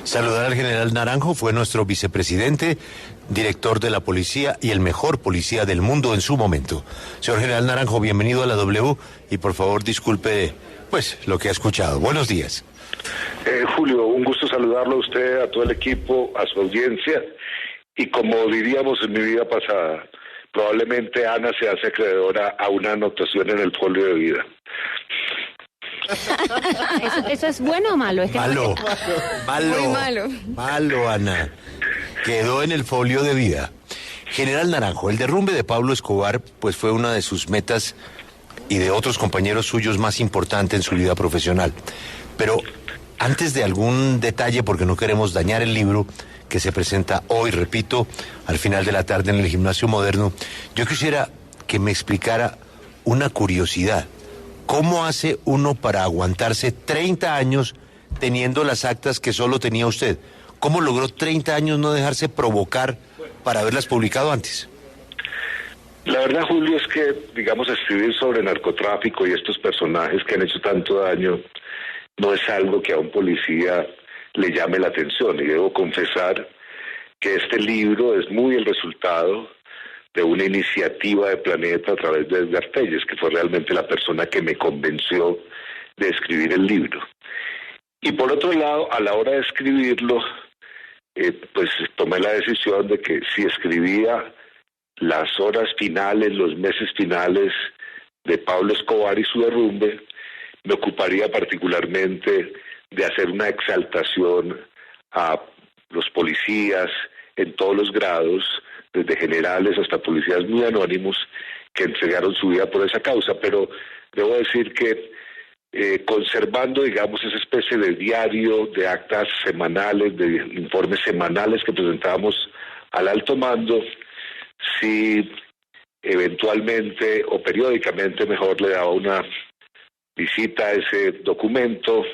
Saludar al general Naranjo, fue nuestro vicepresidente, director de la policía y el mejor policía del mundo en su momento. Señor general Naranjo, bienvenido a la W y por favor disculpe pues lo que ha escuchado. Buenos días. Julio, un gusto saludarlo a usted, a todo el equipo, a su audiencia, y como diríamos en mi vida pasada, probablemente Ana se hace acreedora a una anotación en el folio de vida. ¿Eso es bueno o malo? Es que malo. Muy malo. Malo, Ana. Quedó en el folio de vida. General Naranjo, el derrumbe de Pablo Escobar pues fue una de sus metas y de otros compañeros suyos más importante en su vida profesional. Pero antes de algún detalle, porque no queremos dañar el libro que se presenta hoy, repito, al final de la tarde en el Gimnasio Moderno, yo quisiera que me explicara una curiosidad. ¿Cómo hace uno para aguantarse 30 años teniendo las actas que solo tenía usted? ¿Cómo logró 30 años no dejarse provocar para haberlas publicado antes? La verdad, Julio, es que, digamos, escribir sobre narcotráfico y estos personajes que han hecho tanto daño no es algo que a un policía le llame la atención. Y debo confesar que este libro es muy el resultado de una iniciativa de Planeta a través de Edgar Telles, que fue realmente la persona que me convenció de escribir el libro. Y por otro lado, a la hora de escribirlo, pues tomé la decisión de que si escribía las horas finales, los meses finales de Pablo Escobar y su derrumbe, me ocuparía particularmente de hacer una exaltación a los policías en todos los grados, desde generales hasta policías muy anónimos que entregaron su vida por esa causa. Pero debo decir que conservando, digamos, esa especie de diario, de actas semanales, de informes semanales que presentábamos al alto mando, si eventualmente o periódicamente mejor le daba una visita a ese documento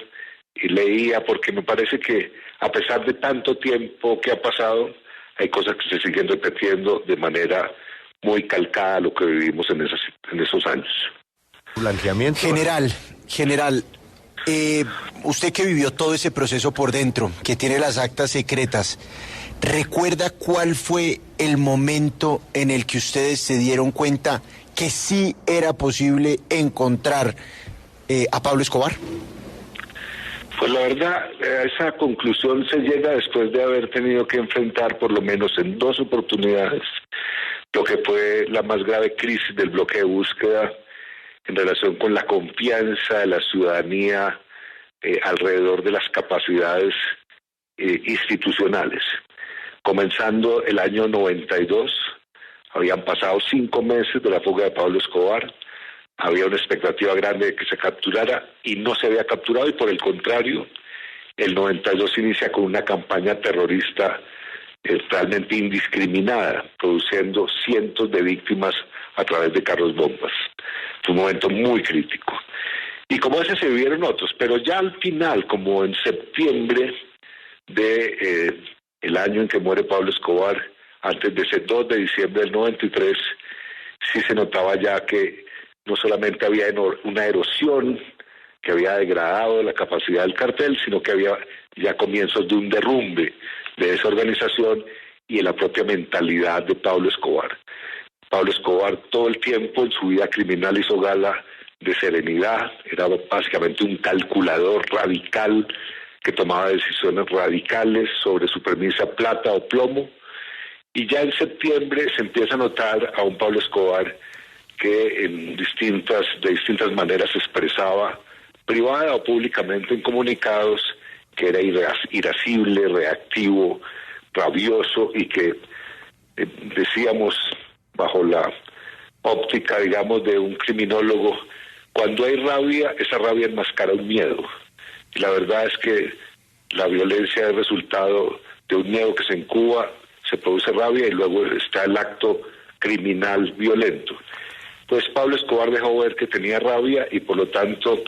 y leía, porque me parece que a pesar de tanto tiempo que ha pasado, hay cosas que se siguen repitiendo de manera muy calcada a lo que vivimos en esos años. General, usted que vivió todo ese proceso por dentro, que tiene las actas secretas, ¿recuerda cuál fue el momento en el que ustedes se dieron cuenta que sí era posible encontrar a Pablo Escobar? Pues la verdad, a esa conclusión se llega después de haber tenido que enfrentar por lo menos en 2 oportunidades lo que fue la más grave crisis del bloque de búsqueda en relación con la confianza de la ciudadanía alrededor de las capacidades institucionales. Comenzando el año 92, habían pasado 5 meses de la fuga de Pablo Escobar, había una expectativa grande de que se capturara y no se había capturado, y por el contrario, el 92 inicia con una campaña terrorista realmente indiscriminada, produciendo cientos de víctimas a través de carros bombas. Fue un momento muy crítico. Y como ese se vivieron otros, pero ya al final, como en septiembre de el año en que muere Pablo Escobar, antes de ese 2 de diciembre del 93, sí se notaba ya que no solamente había una erosión que había degradado la capacidad del cartel, sino que había ya comienzos de un derrumbe de esa organización y en la propia mentalidad de Pablo Escobar. Pablo Escobar todo el tiempo en su vida criminal hizo gala de serenidad, era básicamente un calculador radical que tomaba decisiones radicales sobre su premisa plata o plomo, y ya en septiembre se empieza a notar a un Pablo Escobar que de distintas maneras expresaba privada o públicamente en comunicados que era irascible, reactivo, rabioso, y que decíamos bajo la óptica, digamos, de un criminólogo, cuando hay rabia, esa rabia enmascara un miedo. Y la verdad es que la violencia es resultado de un miedo que se incuba, se produce rabia y luego está el acto criminal violento. Pues Pablo Escobar dejó ver que tenía rabia y por lo tanto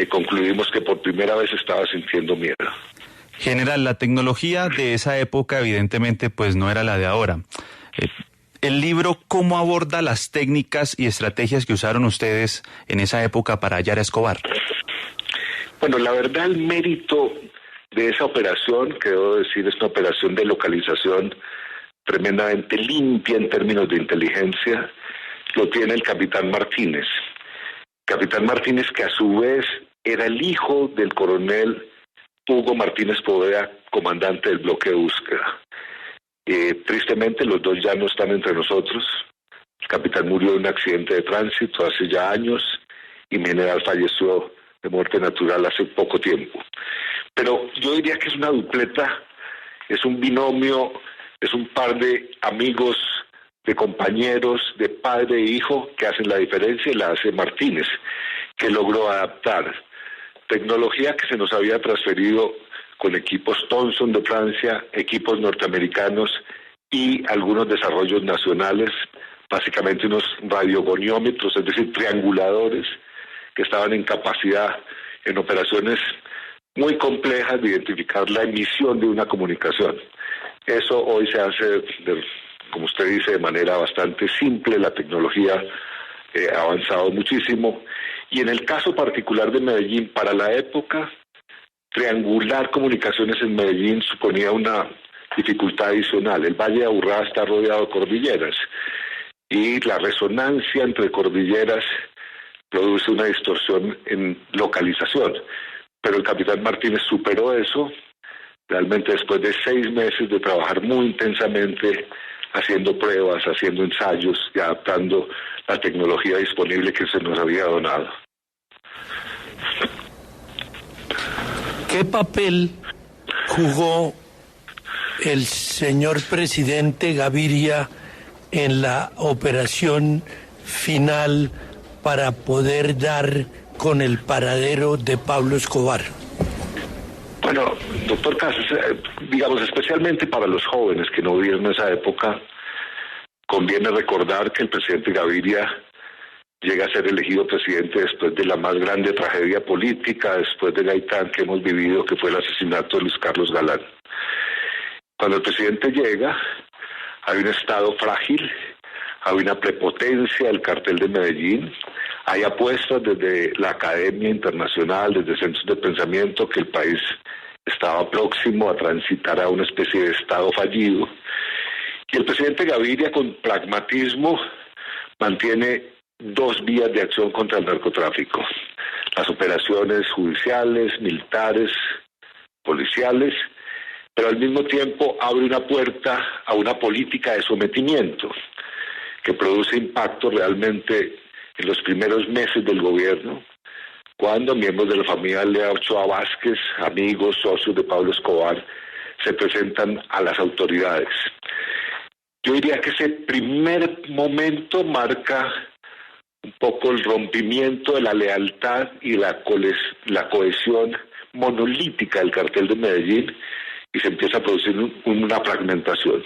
concluimos que por primera vez estaba sintiendo miedo. General, la tecnología de esa época evidentemente pues no era la de ahora. El libro, ¿cómo aborda las técnicas y estrategias que usaron ustedes en esa época para hallar a Escobar? Bueno, la verdad el mérito de esa operación, que debo decir es una operación de localización tremendamente limpia en términos de inteligencia, lo tiene el capitán Martínez. Capitán Martínez, que a su vez era el hijo del coronel Hugo Martínez Poveda, comandante del bloque de búsqueda. Tristemente los dos ya no están entre nosotros. El capitán murió en un accidente de tránsito hace ya años y mi general falleció de muerte natural hace poco tiempo. Pero yo diría que es una dupleta, es un binomio, es un par de amigos, de compañeros, de padre e hijo que hacen la diferencia, y la hace Martínez, que logró adaptar tecnología que se nos había transferido con equipos Thomson de Francia, equipos norteamericanos y algunos desarrollos nacionales, básicamente unos radiogoniómetros, es decir, trianguladores, que estaban en capacidad en operaciones muy complejas de identificar la emisión de una comunicación. Eso hoy se hace, como usted dice, de manera bastante simple. La tecnología ha avanzado muchísimo. Y en el caso particular de Medellín, para la época, triangular comunicaciones en Medellín suponía una dificultad adicional. El Valle de Aburrá está rodeado de cordilleras y la resonancia entre cordilleras produce una distorsión en localización. Pero el capitán Martínez superó eso, realmente después de 6 meses de trabajar muy intensamente, haciendo pruebas, haciendo ensayos y adaptando la tecnología disponible que se nos había donado. ¿Qué papel jugó el señor presidente Gaviria en la operación final para poder dar con el paradero de Pablo Escobar? Bueno, doctor Casas, digamos, especialmente para los jóvenes que no vivieron esa época, conviene recordar que el presidente Gaviria llega a ser elegido presidente después de la más grande tragedia política, después de Gaitán, que hemos vivido, que fue el asesinato de Luis Carlos Galán. Cuando el presidente llega, hay un Estado frágil, hay una prepotencia del cartel de Medellín, hay apuestas desde la academia internacional, desde centros de pensamiento, que el país estaba próximo a transitar a una especie de Estado fallido. Y el presidente Gaviria, con pragmatismo, mantiene 2 vías de acción contra el narcotráfico: las operaciones judiciales, militares, policiales, pero al mismo tiempo abre una puerta a una política de sometimiento que produce impacto realmente en los primeros meses del gobierno, cuando miembros de la familia Lea Ochoa Vázquez, amigos, socios de Pablo Escobar, se presentan a las autoridades. Yo diría que ese primer momento marca un poco el rompimiento de la lealtad y la cohesión monolítica del cartel de Medellín, y se empieza a producir una fragmentación.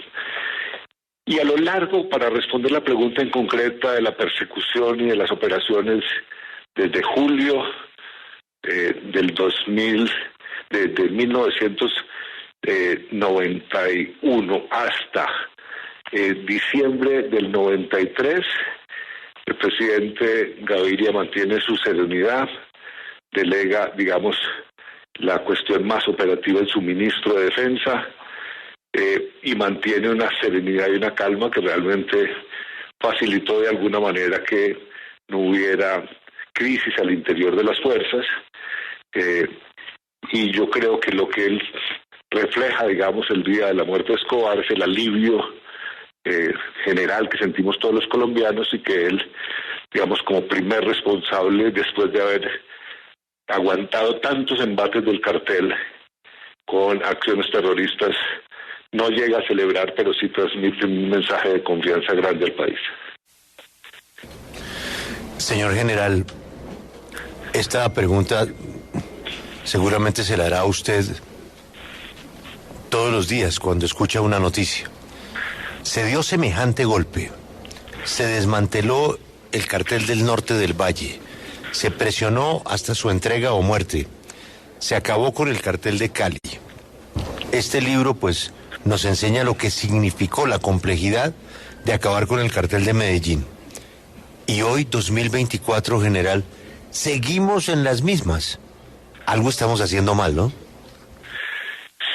Y a lo largo, para responder la pregunta en concreta de la persecución y de las operaciones, desde julio del 2000, desde 1991 hasta diciembre del 93, el presidente Gaviria mantiene su serenidad, delega, digamos, la cuestión más operativa en su ministro de Defensa, y mantiene una serenidad y una calma que realmente facilitó de alguna manera que no hubiera crisis al interior de las fuerzas, y yo creo que lo que él refleja, digamos, el día de la muerte de Escobar es el alivio general que sentimos todos los colombianos, y que él, digamos, como primer responsable, después de haber aguantado tantos embates del cartel con acciones terroristas, no llega a celebrar, pero sí transmite un mensaje de confianza grande al país. Señor general, esta pregunta seguramente se la hará a usted todos los días cuando escucha una noticia. Se dio semejante golpe, se desmanteló el cartel del norte del Valle, se presionó hasta su entrega o muerte, se acabó con el cartel de Cali. Este libro, pues, nos enseña lo que significó la complejidad de acabar con el cartel de Medellín. Y hoy, 2024, general, seguimos en las mismas. Algo estamos haciendo mal, ¿no?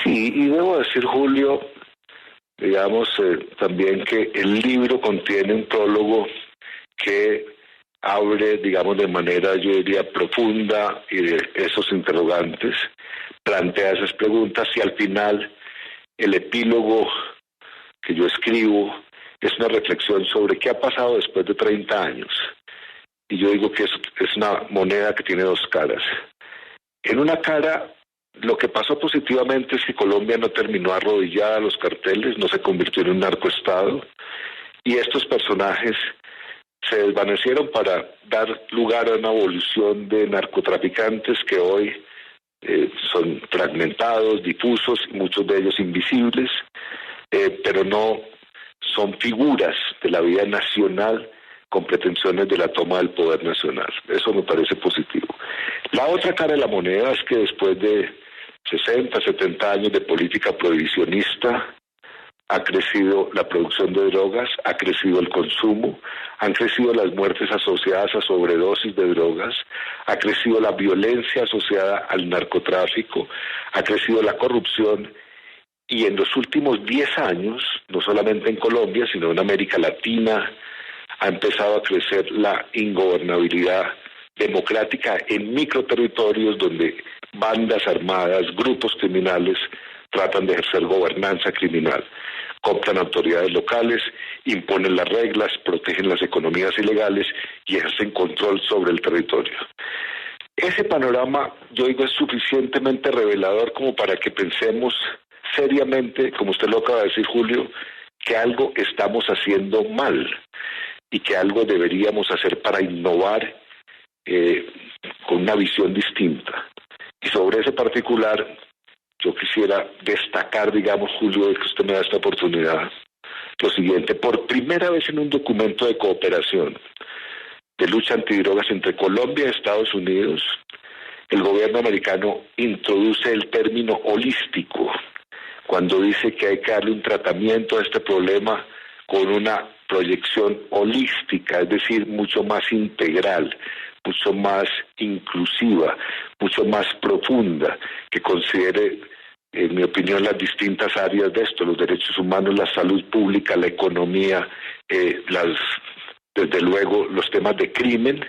Sí, y debo decir, Julio, digamos, también que el libro contiene un prólogo que abre, digamos, de manera, yo diría, profunda y de esos interrogantes, plantea esas preguntas y al final el epílogo que yo escribo es una reflexión sobre qué ha pasado después de 30 años. Y yo digo que es una moneda que tiene dos caras. En una cara, lo que pasó positivamente es que Colombia no terminó arrodillada a los carteles, no se convirtió en un narcoestado, y estos personajes se desvanecieron para dar lugar a una evolución de narcotraficantes que hoy son fragmentados, difusos, muchos de ellos invisibles, pero no son figuras de la vida nacional con pretensiones de la toma del poder nacional. Eso me parece positivo. La otra cara de la moneda es que después de 60, 70 años de política prohibicionista, ha crecido la producción de drogas, ha crecido el consumo, han crecido las muertes asociadas a sobredosis de drogas, ha crecido la violencia asociada al narcotráfico, ha crecido la corrupción, y en los últimos 10 años, no solamente en Colombia, sino en América Latina, ha empezado a crecer la ingobernabilidad democrática en microterritorios donde bandas armadas, grupos criminales tratan de ejercer gobernanza criminal. Cooptan autoridades locales, imponen las reglas, protegen las economías ilegales y ejercen control sobre el territorio. Ese panorama, yo digo, es suficientemente revelador como para que pensemos seriamente, como usted lo acaba de decir, Julio, que algo estamos haciendo mal y que algo deberíamos hacer para innovar con una visión distinta. Y sobre ese particular, yo quisiera destacar, digamos, Julio, de que usted me da esta oportunidad, lo siguiente: por primera vez en un documento de cooperación de lucha antidrogas entre Colombia y Estados Unidos, el gobierno americano introduce el término holístico cuando dice que hay que darle un tratamiento a este problema con una proyección holística, es decir, mucho más integral, mucho más inclusiva, mucho más profunda, que considere, en mi opinión, las distintas áreas de esto: los derechos humanos, la salud pública, la economía, desde luego los temas de crimen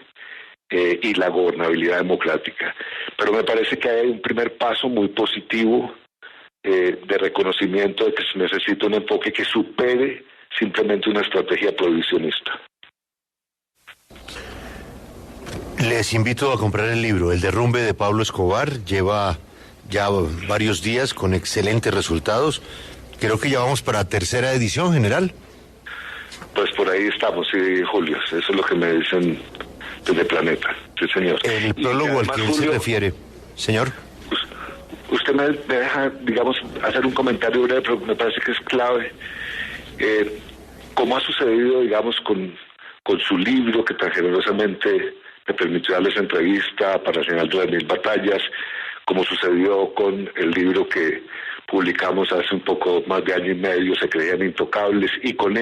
y la gobernabilidad democrática. Pero me parece que hay un primer paso muy positivo de reconocimiento de que se necesita un enfoque que supere simplemente una estrategia prohibicionista. Les invito a comprar el libro, El derrumbe de Pablo Escobar. Lleva ya varios días con excelentes resultados. Creo que ya vamos para tercera edición, general. Pues por ahí estamos, sí, Julio. Eso es lo que me dicen desde Planeta. Sí, señor. El prólogo al que él se refiere. Señor. Usted me deja, digamos, hacer un comentario breve, pero me parece que es clave. Como ha sucedido, digamos, con su libro, que tan generosamente me permitió darles entrevista para Señal de 1000 Batallas, como sucedió con el libro que publicamos hace un poco más de año y medio, Se creían intocables, y con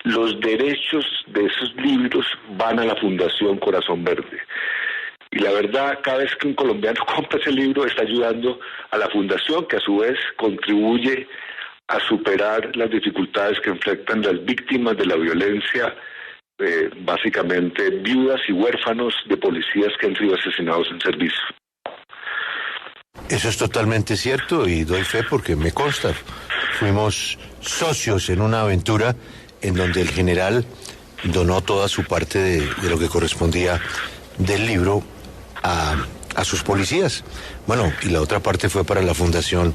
los derechos de esos libros van a la Fundación Corazón Verde. Y la verdad, cada vez que un colombiano compra ese libro, está ayudando a la fundación, que a su vez contribuye a superar las dificultades que enfrentan las víctimas de la violencia, básicamente viudas y huérfanos de policías que han sido asesinados en servicio. Eso es totalmente cierto y doy fe porque me consta. Fuimos socios en una aventura en donde el general donó toda su parte de lo que correspondía del libro a sus policías. Bueno, y la otra parte fue para la Fundación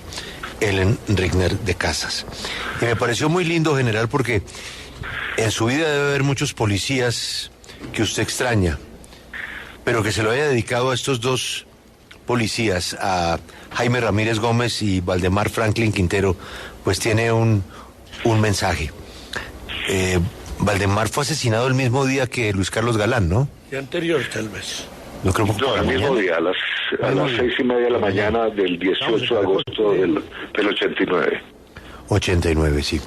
Ellen Rigner de Casas. Y me pareció muy lindo, general, porque en su vida debe haber muchos policías que usted extraña, pero que se lo haya dedicado a estos dos policías, a Jaime Ramírez Gómez y Valdemar Franklin Quintero, pues tiene un mensaje. Valdemar fue asesinado el mismo día que Luis Carlos Galán, ¿no? Y anterior, tal vez. No, creo que el mismo día, a las 6:30 de la mañana del 18 de agosto del 89. 89, sí.